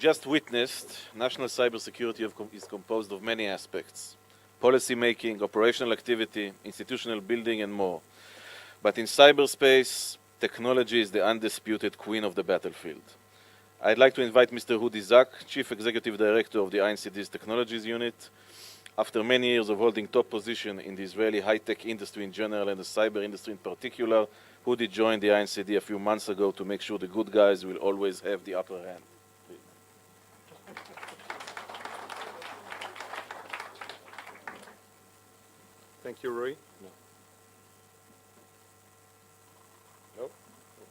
just witnessed, national cybersecurity is composed of many aspects: policy making, operational activity, institutional building, and more. But in cyberspace, technology is the undisputed queen of the battlefield. I'd like to invite Mr. Hudi Zack, Chief Executive Director of the INCD's Technologies Unit. After many years of holding top position in the Israeli high-tech industry in general and the cyber industry in particular, Hudi joined the INCD a few months ago to make sure the good guys will always have the upper hand. Thank you, Roy. No?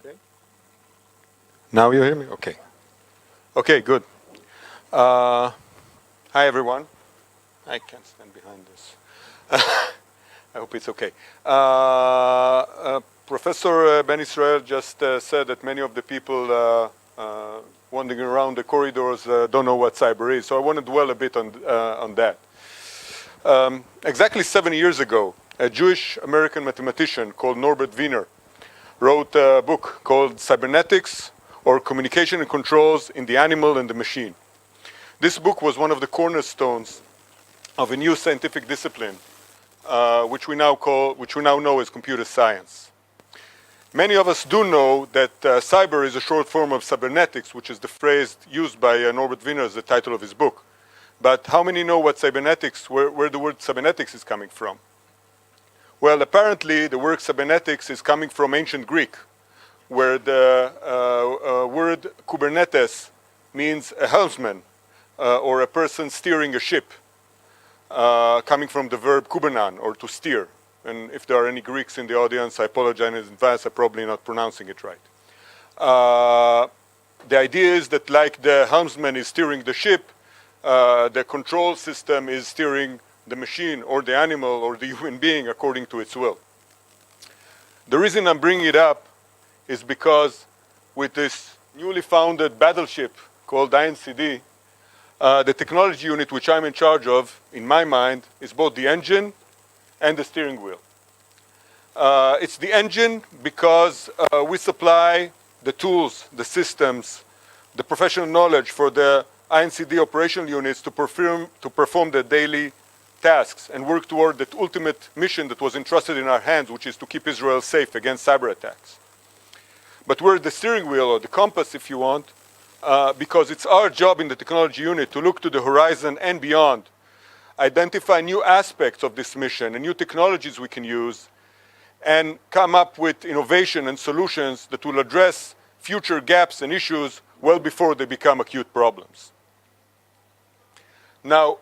Okay. Now you hear me? Okay. Okay, good. Hi, everyone. I can't stand behind this. I hope it's okay. Professor Ben Israel just said that many of the people wandering around the corridors don't know what cyber is, so I want to dwell a bit on that. Exactly 7 years ago, a Jewish-American mathematician called Norbert Wiener wrote a book called Cybernetics, or Communication and Controls in the Animal and the Machine. This book was one of the cornerstones of a new scientific discipline, which we now know as computer science. Many of us do know that cyber is a short form of cybernetics, which is the phrase used by Norbert Wiener as the title of his book. But how many know what cybernetics, where the word cybernetics is coming from? Well, apparently the word cybernetics is coming from ancient Greek, where the word Kubernetes means a helmsman or a person steering a ship, coming from the verb kubernan, or to steer. And if there are any Greeks in the audience, I apologize in advance, I'm probably not pronouncing it right. The idea is that like the helmsman is steering the ship, the control system is steering the machine or the animal or the human being according to its will. The reason I'm bringing it up is because with this newly founded battleship called INCD, the technology unit which I'm in charge of, in my mind, is both the engine and the steering wheel. It's the engine because we supply the tools, the systems, the professional knowledge for the INCD operational units to perform their daily tasks and work toward that ultimate mission that was entrusted in our hands, which is to keep Israel safe against cyber attacks. But we're the steering wheel, or the compass if you want, because it's our job in the technology unit to look to the horizon and beyond, identify new aspects of this mission and new technologies we can use, and come up with innovation and solutions that will address future gaps and issues well before they become acute problems. Now,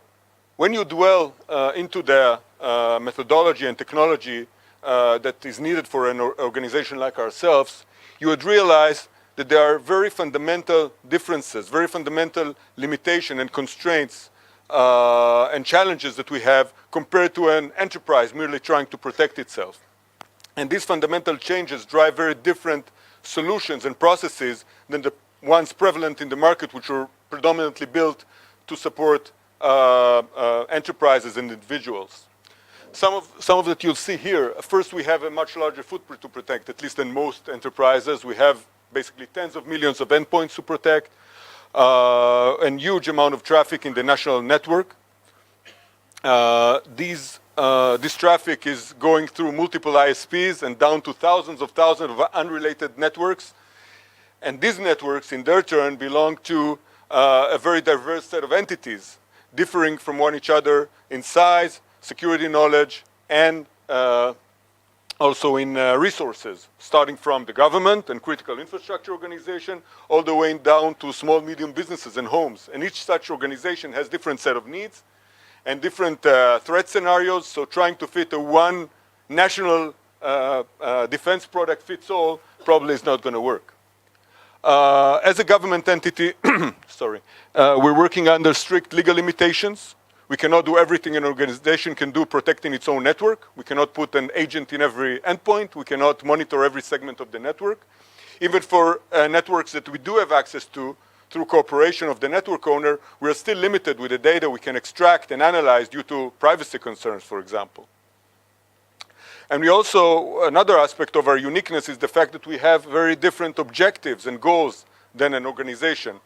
when you dwell into the methodology and technology that is needed for an organization like ourselves, you would realize that there are very fundamental differences, very fundamental limitations and constraints and challenges that we have compared to an enterprise merely trying to protect itself. And these fundamental changes drive very different solutions and processes than the ones prevalent in the market, which were predominantly built to support enterprises and individuals. Some of that you'll see here. First, we have a much larger footprint to protect, at least in most enterprises. We have basically tens of millions of endpoints to protect, and huge amount of traffic in the national network. This traffic is going through multiple ISPs and down to thousands of unrelated networks. And these networks, in their turn, belong to a very diverse set of entities, differing from one another in size, security knowledge, and also in resources, starting from the government and critical infrastructure organization, all the way down to small, medium businesses and homes. And each such organization has different set of needs and different threat scenarios, so trying to fit a one national defense product fits all probably is not going to work. As a government entity, we're working under strict legal limitations. We cannot do everything an organization can do protecting its own network. We cannot put an agent in every endpoint. We cannot monitor every segment of the network. Even for networks that we do have access to through cooperation of the network owner, we are still limited with the data we can extract and analyze due to privacy concerns, for example. And we also, another aspect of our uniqueness is the fact that we have very different objectives and goals than an organization.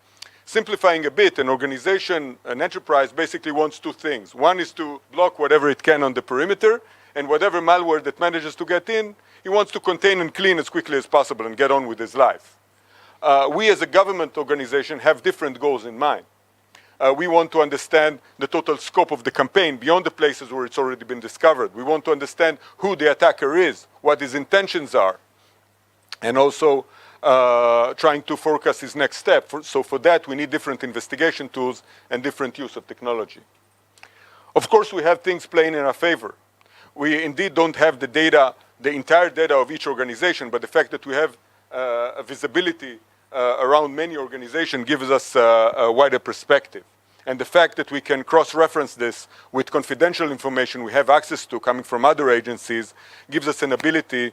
Simplifying a bit, an organization, an enterprise basically wants two things. One is to block whatever it can on the perimeter, and whatever malware that manages to get in, he wants to contain and clean as quickly as possible and get on with his life. We as a government organization have different goals in mind. We want to understand the total scope of the campaign beyond the places where it's already been discovered. We want to understand who the attacker is, what his intentions are, and also trying to forecast his next step. So for that, we need different investigation tools and different use of technology. Of course, we have things playing in our favor. We indeed don't have the data, the entire data of each organization, but the fact that we have a visibility around many organizations gives us a wider perspective. And the fact that we can cross-reference this with confidential information we have access to coming from other agencies gives us an ability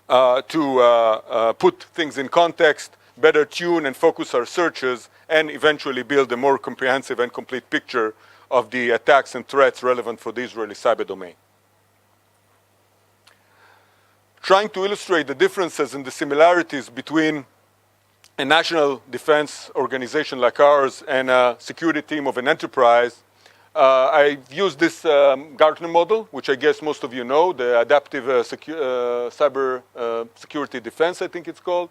to put things in context, better tune and focus our searches, and eventually build a more comprehensive and complete picture of the attacks and threats relevant for the Israeli cyber domain. Trying to illustrate the differences and the similarities between a national defense organization like ours and a security team of an enterprise, I've used this Gartner model, which I guess most of you know, the adaptive cyber security defense, I think it's called.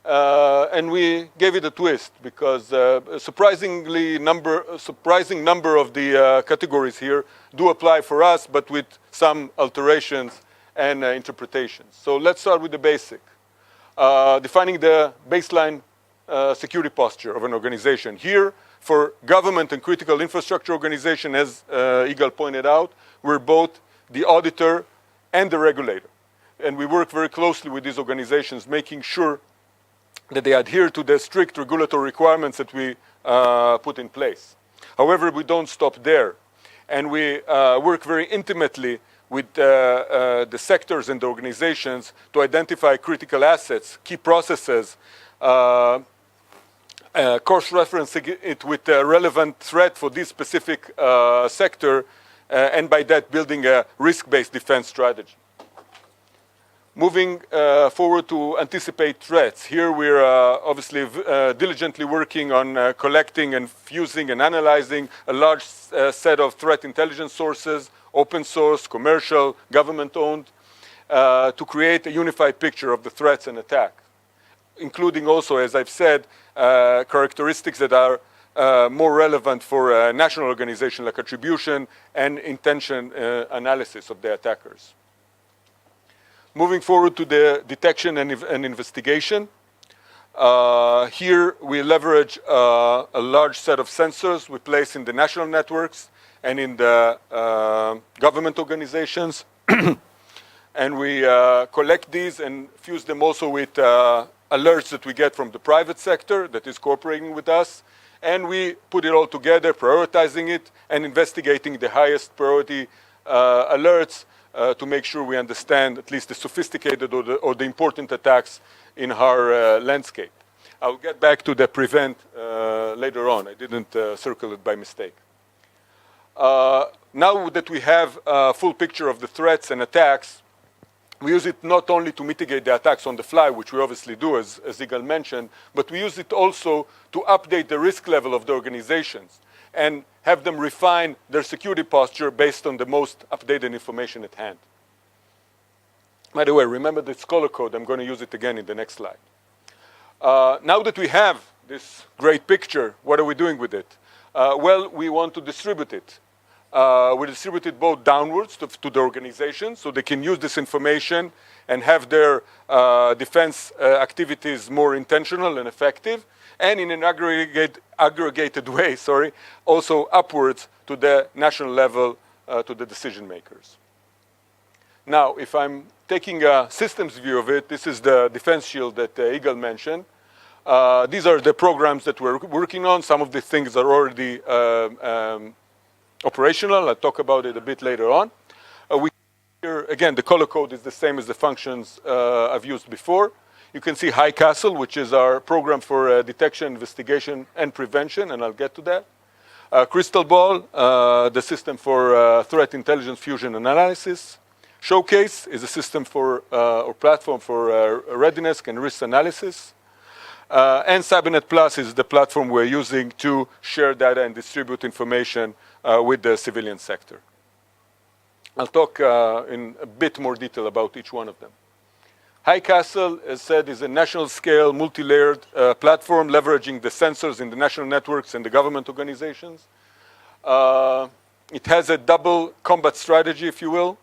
And we gave it a twist because a surprising number of the categories here do apply for us, but with some alterations and interpretations. So let's start with the basic. Defining the baseline security posture of an organization. Here, for government and critical infrastructure organization, as Igal pointed out, we're both the auditor and the regulator. And we work very closely with these organizations, making sure that they adhere to the strict regulatory requirements that we put in place. However, we don't stop there. And we work very intimately with the sectors and the organizations to identify critical assets, key processes, cross-referencing it with a relevant threat for this specific sector, and by that building a risk-based defense strategy. Moving forward to anticipate threats. Here we're obviously diligently working on collecting and fusing and analyzing a large set of threat intelligence sources, open source, commercial, government-owned, to create a unified picture of the threats and attack, including also, as I've said, characteristics that are more relevant for a national organization like attribution and intention analysis of the attackers. Moving forward to the detection and investigation. Here we leverage a large set of sensors we place in the national networks and in the government organizations. And we collect these and fuse them also with alerts that we get from the private sector that is cooperating with us. And we put it all together, prioritizing it and investigating the highest priority alerts to make sure we understand at least the sophisticated or the important attacks in our landscape. I'll get back to the prevent later on. I didn't circle it by mistake. Now that we have a full picture of the threats and attacks, we use it not only to mitigate the attacks on the fly, which we obviously do, as Igal mentioned, but we use it also to update the risk level of the organizations and have them refine their security posture based on the most updated information at hand. By the way, remember this color code. I'm going to use it again in the next slide. Now that we have this great picture, what are we doing with it? Well, we want to distribute it. We distribute it both downwards to the organization so they can use this information and have their defense activities more intentional and effective, and in an aggregated way, also upwards to the national level to the decision makers. Now, if I'm taking a systems view of it, this is the defense shield that Igal mentioned. These are the programs that we're working on. Some of the things are already operational. I'll talk about it a bit later on. Here, again, the color code is the same as the functions I've used before. You can see High Castle, which is our program for detection, investigation, and prevention, and I'll get to that. Crystal Ball, the system for threat intelligence fusion and analysis. Showcase is a system for, or platform for readiness and risk analysis. And CyberNet Plus is the platform we're using to share data and distribute information with the civilian sector. I'll talk in a bit more detail about each one of them. High Castle, as said, is a national-scale, multi-layered platform leveraging the sensors in the national networks and the government organizations. It has a double combat strategy, if you will.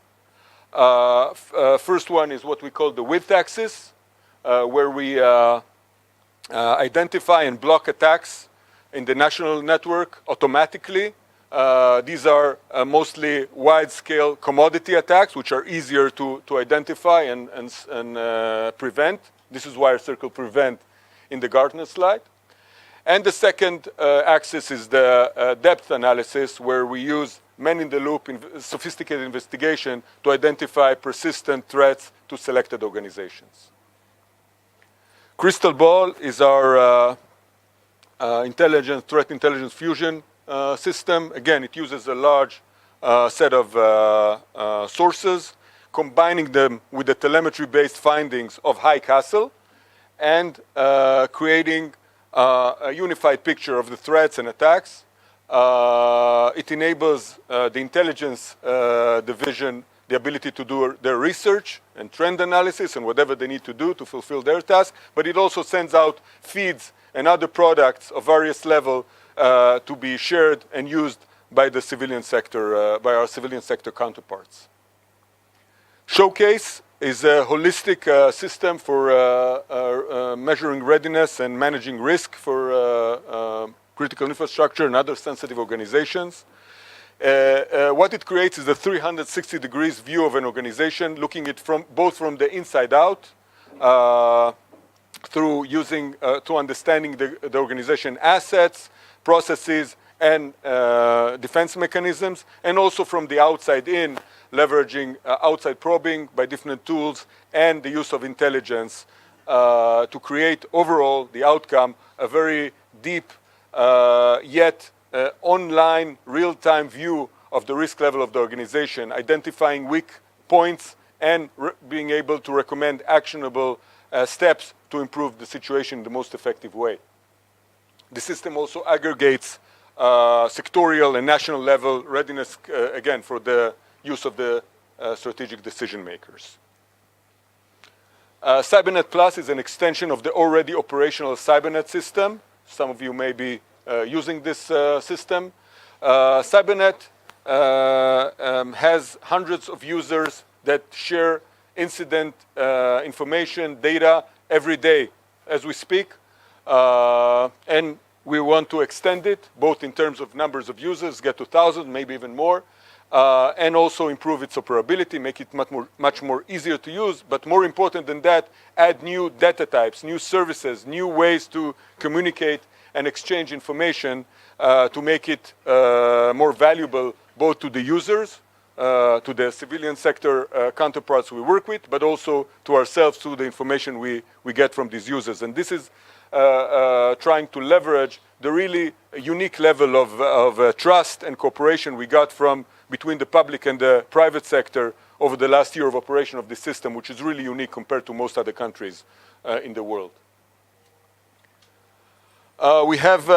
First one is what we call the width axis, where we identify and block attacks in the national network automatically. These are mostly wide-scale commodity attacks, which are easier to identify and prevent. This is why I circle prevent in the Gartner slide. And the second axis is the depth analysis, where we use man-in-the-loop sophisticated investigation to identify persistent threats to selected organizations. Crystal Ball is our threat intelligence fusion system. Again, it uses a large set of sources, combining them with the telemetry-based findings of High Castle and creating a unified picture of the threats and attacks. It enables the intelligence division the ability to do their research and trend analysis and whatever they need to do to fulfill their task, but it also sends out feeds and other products of various level to be shared and used by the civilian sector, by our civilian sector counterparts. Showcase is a holistic system for measuring readiness and managing risk for critical infrastructure and other sensitive organizations. What it creates is a 360 degrees view of an organization, looking at both from the inside out, through using to understanding the organization assets, processes, and defense mechanisms, and also from the outside in, leveraging outside probing by different tools and the use of intelligence to create overall the outcome, a very deep yet online real-time view of the risk level of the organization, identifying weak points and being able to recommend actionable steps to improve the situation in the most effective way. The system also aggregates sectorial and national level readiness, again, for the use of the strategic decision makers. CyberNet Plus is an extension of the already operational CyberNet system. Some of you may be using this system. CyberNet has hundreds of users that share incident information, data every day as we speak. And we want to extend it, both in terms of numbers of users, get to 1,000, maybe even more, and also improve its operability, make it much more easier to use, but more important than that, add new data types, new services, new ways to communicate and exchange information to make it more valuable both to the users, to the civilian sector counterparts we work with, but also to ourselves through the information we get from these users. And this is trying to leverage the really unique level of trust and cooperation we got from between the public and the private sector over the last year of operation of this system, which is really unique compared to most other countries in the world. We have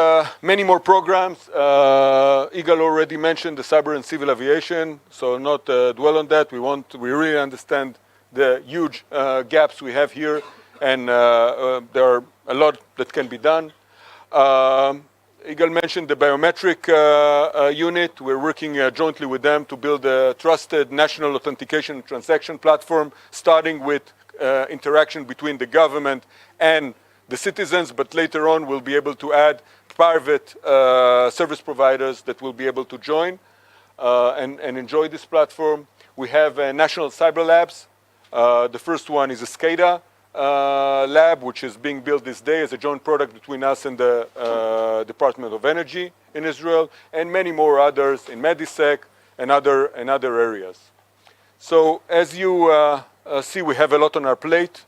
many more programs. Igal already mentioned the cyber and civil aviation, so not dwell on that. We really understand the huge gaps we have here, and there are a lot that can be done. Igal mentioned the biometric unit. We're working jointly with them to build a trusted national authentication transaction platform, starting with interaction between the government and the citizens, but later on we'll be able to add private service providers that will be able to join and enjoy this platform. We have national cyber labs. The first one is a SCADA lab, which is being built this day as a joint product between us and the Department of Energy in Israel, and many more others in Medisec and other areas. So as you see, we have a lot on our plate.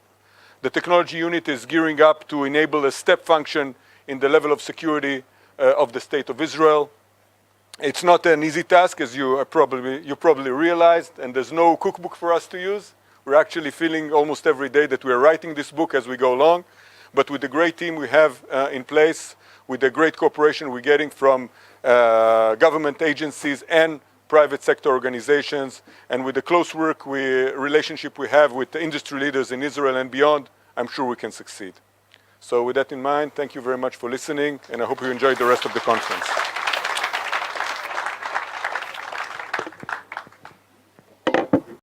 The technology unit is gearing up to enable a step function in the level of security of the State of Israel. It's not an easy task, as you probably realized, and there's no cookbook for us to use. We're actually feeling almost every day that we're writing this book as we go along. but with the great team we have in place, with the great cooperation we're getting from government agencies and private sector organizations, and with the close relationship we have with the industry leaders in Israel and beyond, I'm sure we can succeed. So with that in mind, thank you very much for listening, and I hope you enjoyed the rest of the conference.